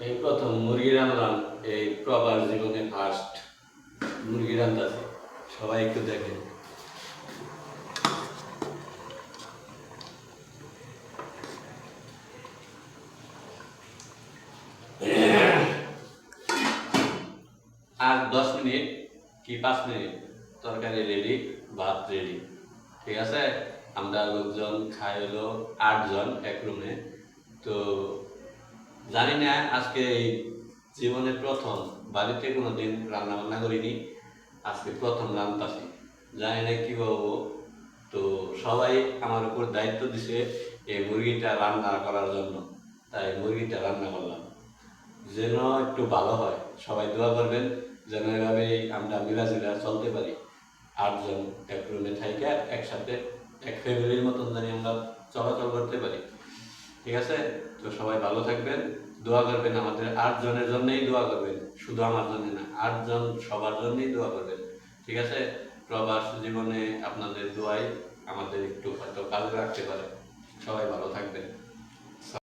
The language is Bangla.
এই প্রথম মুরগি রান্নাম, এই প্রবাস জীবনে ফার্স্ট মুরগি রান্নাছে। সবাই একটু দেখেন। আর 10 মিনিট কি 5 মিনিট তরকারি রেডি, ভাত রেডি। ঠিক আছে, আমরা লোকজন খাই হলো 8 জন এক রুমে। তো জানি না, আজকে এই জীবনে প্রথম, বাড়িতে কোনোদিন রান্না বান্না করিনি, আজকে প্রথম রান্নাছি। জানি না কি বলবো। তো সবাই আমার উপর দায়িত্ব দিছে এই মুরগিটা রান্না করার জন্য, তাই মুরগিটা রান্না করলাম। যেন একটু ভালো হয়, সবাই দোয়া করবেন যেন এভাবে আমরা মিলাজিলা চলতে পারি। 8 জন এক রুমে থাইকা একসাথে এক ফ্যামিলির মতন জানি আমরা চলাচল করতে পারি। ঠিক আছে, তো সবাই ভালো থাকবেন, দোয়া করবেন আমাদের 8 জনের জন্যই দোয়া করবেন, শুধু আমার জন্য না, 8 জন সবার জন্যই দোয়া করবেন। ঠিক আছে, প্রবাস জীবনে আপনাদের দোয়াই আমাদের একটু হয়তো কাজে রাখতে পারে। সবাই ভালো থাকবেন।